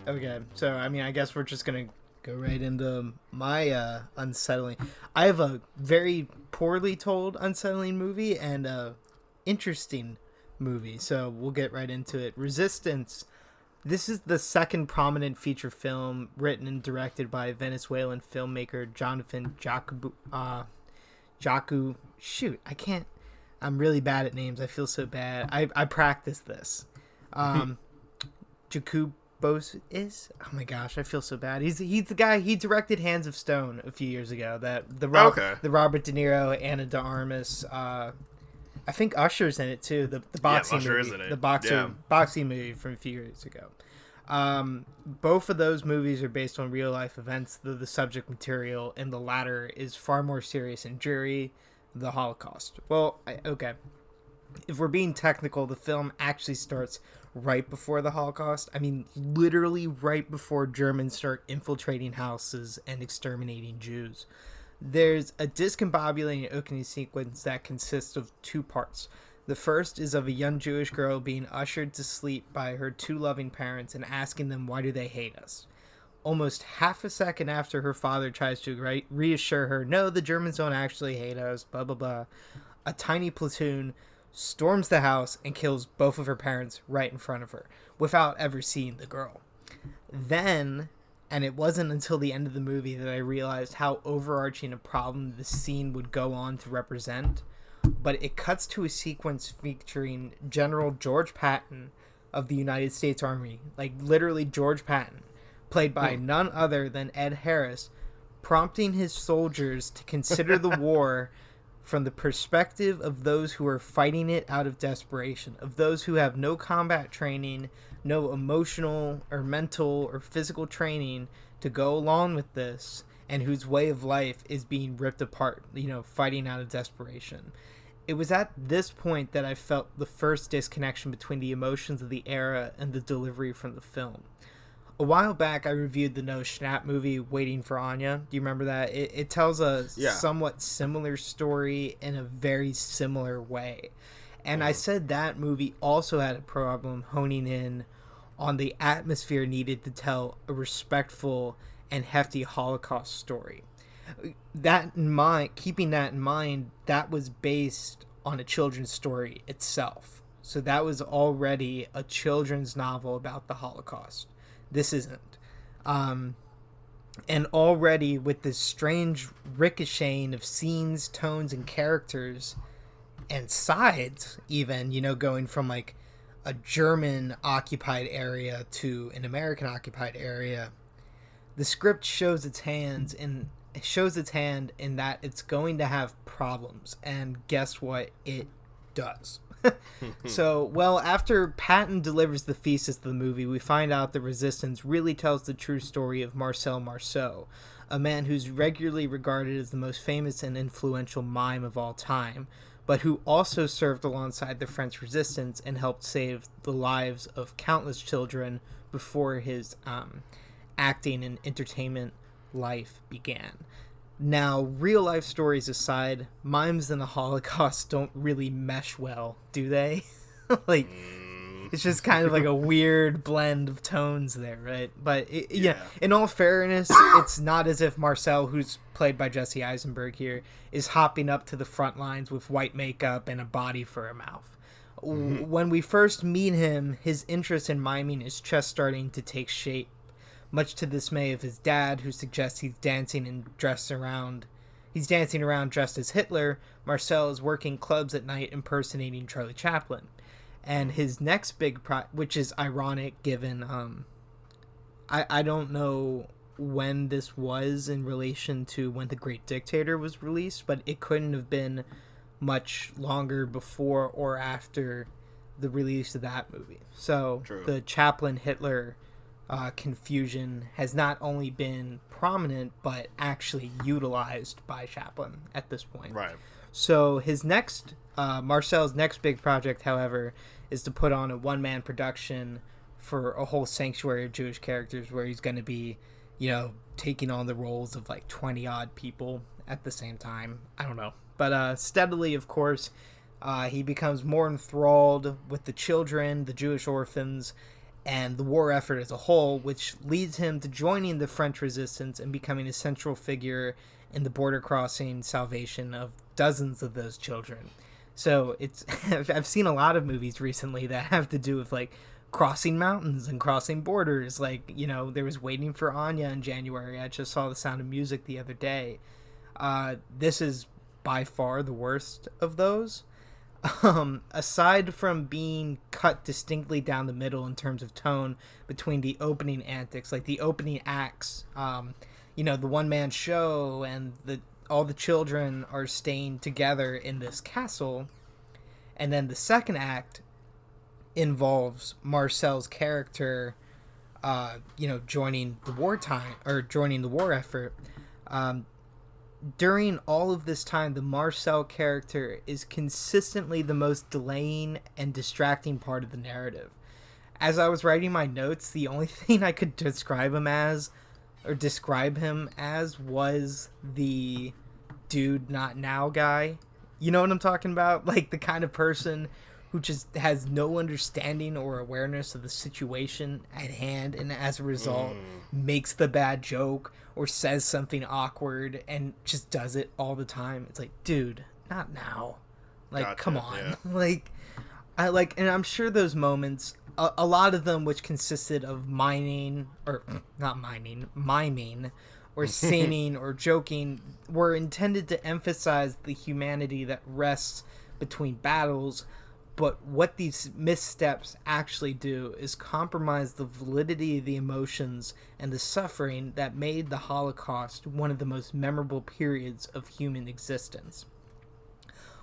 Okay, so I mean, I guess we're just gonna go right into my unsettling. I have a very poorly told unsettling movie and a interesting movie, so we'll get right into it. Resistance. This is the second prominent feature film written and directed by Venezuelan filmmaker Jonathan Jacu. Shoot, I can't. I'm really bad at names. I feel so bad. I practiced this. Jacubos is. Oh my gosh, I feel so bad. He's the guy. He directed Hands of Stone a few years ago. The Robert De Niro, Anna de Armas. I think Usher's in it too. The boxing Usher movie. is in it. The boxing movie from a few years ago. Both of those movies are based on real life events, though the subject material in the latter is far more serious and dreary. The Holocaust. Well, okay. If we're being technical, the film actually starts right before the Holocaust. I mean, literally right before Germans start infiltrating houses and exterminating Jews. There's a discombobulating opening sequence that consists of two parts. The first is of a young Jewish girl being ushered to sleep by her two loving parents and asking them, why do they hate us? Almost half a second after her father tries to reassure her, no, the Germans don't actually hate us, blah, blah, blah, a tiny platoon storms the house and kills both of her parents right in front of her without ever seeing the girl. Then, and it wasn't until the end of the movie that I realized how overarching a problem the scene would go on to represent, but it cuts to a sequence featuring General George Patton of the United States Army, like literally George Patton, played by none other than Ed Harris, prompting his soldiers to consider the war from the perspective of those who are fighting it out of desperation, of those who have no combat training, no emotional or mental or physical training to go along with this, and whose way of life is being ripped apart, fighting out of desperation. It was at this point that I felt the first disconnection between the emotions of the era and the delivery from the film. A while back, I reviewed the Noah Schnapp movie, Waiting for Anya. Do you remember that? It tells a somewhat similar story in a very similar way. And I said that movie also had a problem honing in on the atmosphere needed to tell a respectful and hefty Holocaust story. Keeping that in mind, that was based on a children's story itself. So that was already a children's novel about the Holocaust. This isn't. And already with this strange ricocheting of scenes, tones, and characters, and sides, even, going from like a German occupied area to an American occupied area, the script shows its hand in that it's going to have problems, and guess what? It does. So, after Patton delivers the thesis of the movie, we find out the Resistance really tells the true story of Marcel Marceau, a man who's regularly regarded as the most famous and influential mime of all time, but who also served alongside the French Resistance and helped save the lives of countless children before his acting and entertainment life began. Now, real-life stories aside, mimes and the Holocaust don't really mesh well, do they? It's just kind of like a weird blend of tones there, right? But, in all fairness, it's not as if Marcel, who's played by Jesse Eisenberg here, is hopping up to the front lines with white makeup and a body for a mouth. When we first meet him, his interest in miming is just starting to take shape. Much to the dismay of his dad, who suggests he's dancing around dressed as Hitler, Marcel is working clubs at night impersonating Charlie Chaplin. And his next big which is ironic given, I don't know when this was in relation to when The Great Dictator was released, but it couldn't have been much longer before or after the release of that movie. So True. The Chaplin-Hitler confusion has not only been prominent but actually utilized by Chaplin at this point. Right. So his next, Marcel's next big project, however, is to put on a one-man production for a whole sanctuary of Jewish characters where he's going to be, taking on the roles of like 20-odd people at the same time. I don't know. But steadily, of course, he becomes more enthralled with the children, the Jewish orphans, and the war effort as a whole, which leads him to joining the French resistance and becoming a central figure in the border crossing salvation of dozens of those children. So it's I've seen a lot of movies recently that have to do with like crossing mountains and crossing borders. Like, you know, there was Waiting for Anya in January. I just saw The Sound of Music the other day. This is by far the worst of those. Aside from being cut distinctly down the middle in terms of tone between the opening antics, like the opening acts, you know, the one-man show and all the children are staying together in this castle, and then the second act involves Marcel's character, you know, joining the war effort. During all of this time, the Marcel character is consistently the most delaying and distracting part of the narrative. As I was writing my notes, the only thing I could describe him as was the dude not now guy. You know what I'm talking about? Like the kind of person who just has no understanding or awareness of the situation at hand, and as a result makes the bad joke or says something awkward and just does it all the time. It's like, dude, not now. Like, gotcha, come on. Yeah. And I'm sure those moments, a lot of them which consisted of miming or singing or joking, were intended to emphasize the humanity that rests between battles. But what these missteps actually do is compromise the validity of the emotions and the suffering that made the Holocaust one of the most memorable periods of human existence.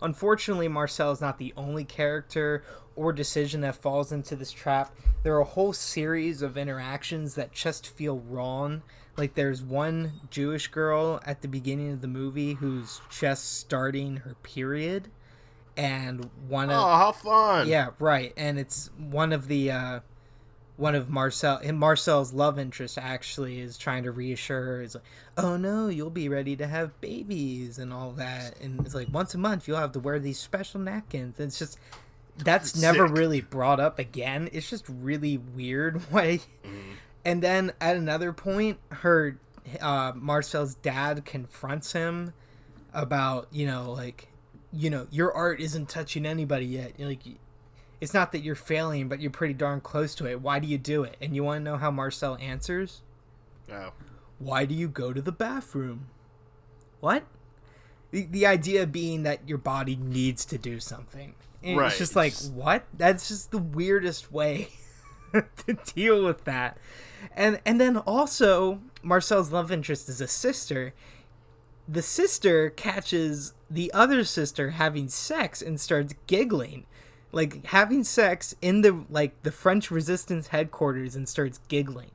Unfortunately, Marcel is not the only character or decision that falls into this trap. There are a whole series of interactions that just feel wrong. Like, there's one Jewish girl at the beginning of the movie who's just starting her period. And how fun! Yeah, right. And it's one of Marcel's love interest actually is trying to reassure her. It's like, oh no, you'll be ready to have babies and all that. And it's like, once a month you'll have to wear these special napkins. And it's just, that's never really brought up again. It's just really weird way. Mm-hmm. And then at another point, Marcel's dad confronts him about, your art isn't touching anybody yet. It's not that you're failing, but you're pretty darn close to it. Why do you do it? And you want to know how Marcel answers? No. Why do you go to the bathroom? What? The idea being that your body needs to do something. And right. It's just like, what? That's just the weirdest way to deal with that. And then also, Marcel's love interest is a sister. The sister catches the other sister having sex and starts giggling. Like, having sex in the French resistance headquarters and starts giggling.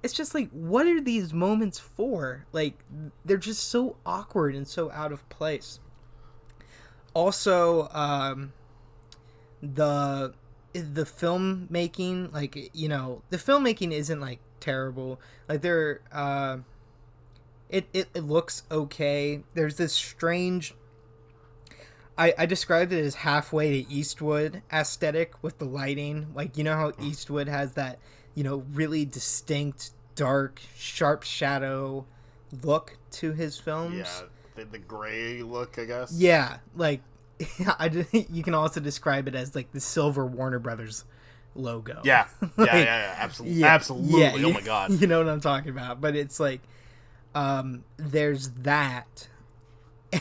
It's just like, what are these moments for? Like, they're just so awkward and so out of place. Also, the filmmaking, the filmmaking isn't terrible. It looks okay. There's this strange, I described it as halfway to Eastwood aesthetic with the lighting. How Eastwood has that, really distinct, dark, sharp shadow look to his films. Yeah, the gray look, I guess. Yeah, you can also describe it as the silver Warner Brothers logo. Yeah, yeah, absolutely. Absolutely. Yeah, oh my God. You know what I'm talking about. But it's there's that,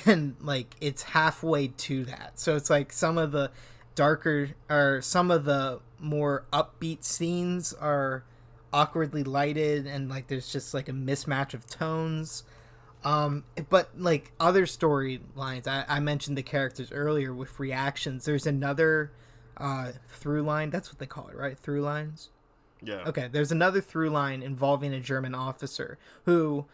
and it's halfway to that. So it's some of the darker or some of the more upbeat scenes are awkwardly lighted, and there's just a mismatch of tones. But other storylines, I mentioned the characters earlier with reactions. There's another through line. That's what they call it, right? Through lines. Yeah. Okay. There's another through line involving a German officer who,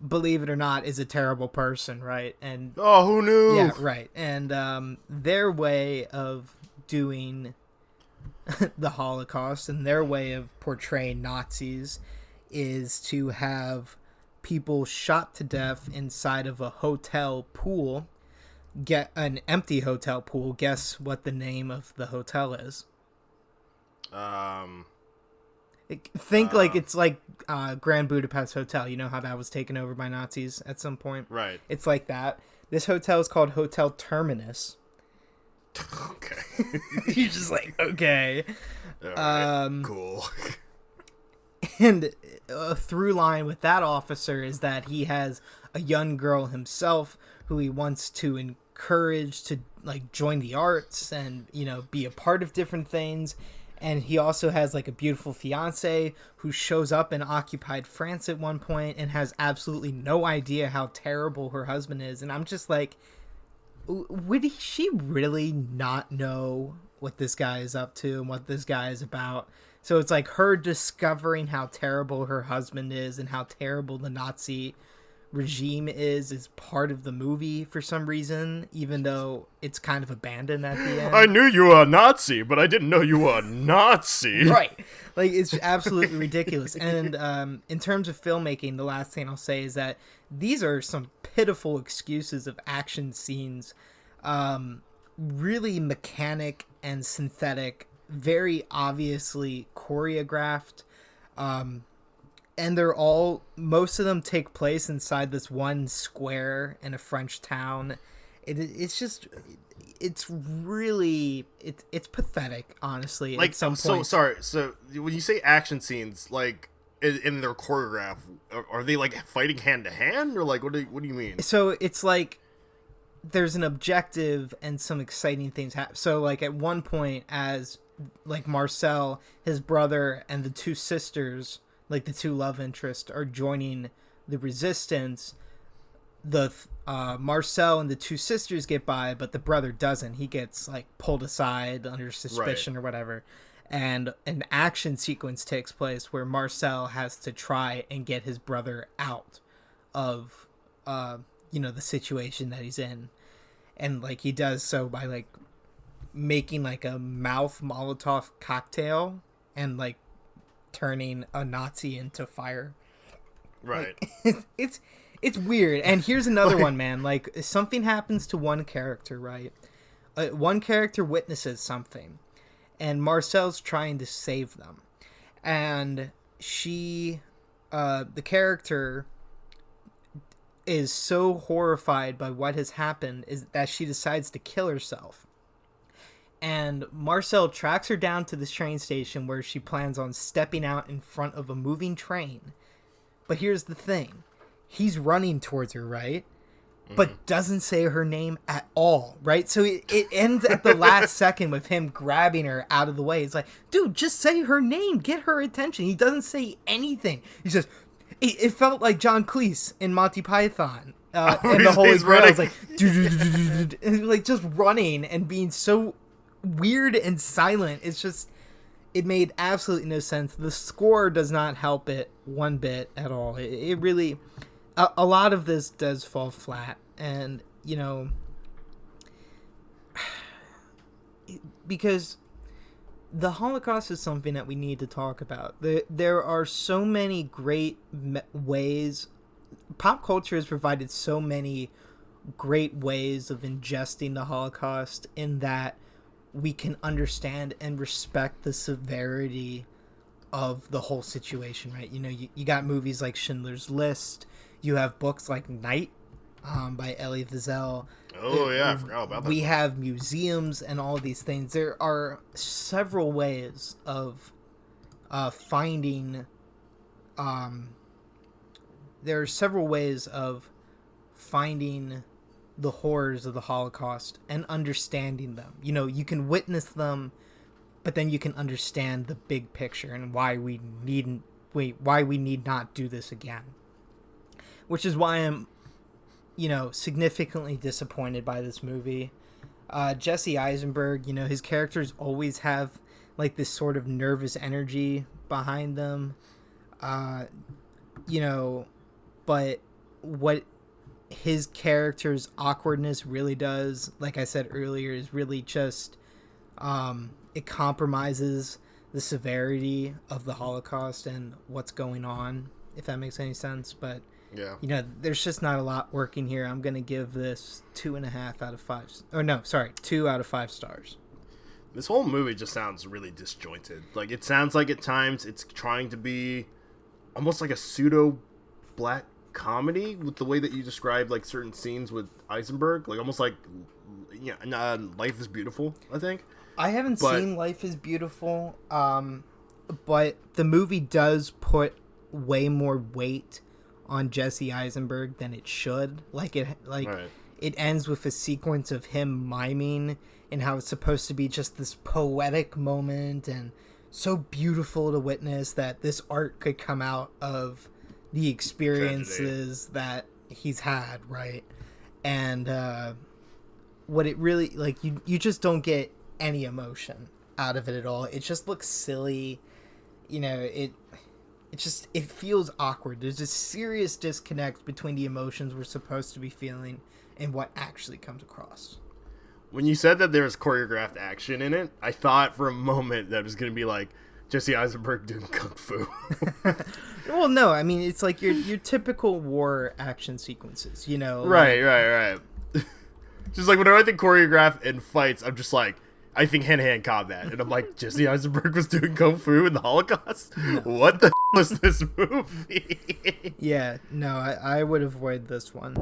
believe it or not, is a terrible person, right? And who knew? Yeah, right. And their way of doing the Holocaust and their way of portraying Nazis is to have people shot to death inside of a hotel pool. Get an empty hotel pool. Guess what the name of the hotel is? Think like it's like Grand Budapest Hotel. You know how that was taken over by Nazis at some point? Right. It's like that. This hotel is called Hotel Terminus. Okay. You're just like, okay. Right. Cool. And a through line with that officer is that he has a young girl himself who he wants to encourage to like join the arts and, you know, be a part of different things. And he also has like a beautiful fiance who shows up in occupied France at one point and has absolutely no idea how terrible her husband is. And I'm just like, would she really not know what this guy is up to and what this guy is about? So it's like her discovering how terrible her husband is and how terrible the Nazi regime is part of the movie for some reason, even though it's kind of abandoned at the end. I knew you were a Nazi, but I didn't know you were a Nazi. Right. Like, it's absolutely ridiculous. And in terms of filmmaking, the last thing I'll say is that these are some pitiful excuses of action scenes. Really mechanic and synthetic, very obviously choreographed. And they're all, most of them take place inside this one square in a French town. It's just, it's really, it's pathetic, honestly. Like, at some so point. sorry. So when you say action scenes, like in their choreograph, are they like fighting hand to hand, or like what do you mean? So it's like there's an objective and some exciting things happen. So like at one point, as like Marcel, his brother, and the two sisters, like the two love interests, are joining the resistance, the Marcel and the two sisters get by, but the brother doesn't. He gets like pulled aside under suspicion or whatever. And an action sequence takes place where Marcel has to try and get his brother out of the situation that he's in. And like he does so by like making like a mouth Molotov cocktail and like turning a Nazi into fire. Right. Like, it's weird. And here's another one, man. Like, something happens to one character, right? One character witnesses something, and Marcel's trying to save them. And she, the character, is so horrified by what has happened is that she decides to kill herself. And Marcel tracks her down to this train station where she plans on stepping out in front of a moving train. But here's the thing. He's running towards her, right? But doesn't say her name at all, right? So it ends at the last second with him grabbing her out of the way. It's like, dude, just say her name. Get her attention. He doesn't say anything. He says, it felt like John Cleese in Monty Python. And the Holy Grail is like, like just running and being so weird and silent. It's just, it made absolutely no sense. The score does not help it one bit at all. It really, a lot of this does fall flat. And, you know, because the Holocaust is something that we need to talk about. There are so many great ways. Pop culture has provided so many great ways of ingesting the Holocaust in that we can understand and respect the severity of the whole situation, right? You know, you got movies like Schindler's List. You have books like Night by Elie Wiesel. Oh, yeah, I forgot about that. We have museums and all these things. There are several ways of finding... there are several ways of finding the horrors of the Holocaust and understanding them. You know, you can witness them, but then you can understand the big picture and why we need not do this again. Which is why I'm, you know, significantly disappointed by this movie. Jesse Eisenberg, you know, his characters always have like this sort of nervous energy behind them. You know, but what his character's awkwardness really does, like I said earlier, is really just it compromises the severity of the Holocaust and what's going on, if that makes any sense. But yeah, you know, there's just not a lot working here. I'm gonna give this 2.5 out of 5. Or no, sorry, 2 out of 5 stars. This whole movie just sounds really disjointed. Like, it sounds like at times it's trying to be almost like a pseudo black comedy with the way that you describe like certain scenes with Eisenberg, like almost like Life is Beautiful, I think. I haven't seen Life is Beautiful, but the movie does put way more weight on Jesse Eisenberg than it should. It ends with a sequence of him miming and how it's supposed to be just this poetic moment and so beautiful to witness that this art could come out of the experiences that he's had, right? And what it really, like, you just don't get any emotion out of it at all. It just looks silly. You know, it feels awkward. There's a serious disconnect between the emotions we're supposed to be feeling and what actually comes across. When you said that there was choreographed action in it, I thought for a moment that it was going to be like Jesse Eisenberg doing kung fu. Well, no, I mean, it's like your typical war action sequences, you know? Right. Just like whenever I think choreographed and fights, I'm just like, I think hand-to-hand combat. And I'm like, Jesse Eisenberg was doing kung fu in the Holocaust? No. What the was this movie? Yeah, no, I would avoid this one.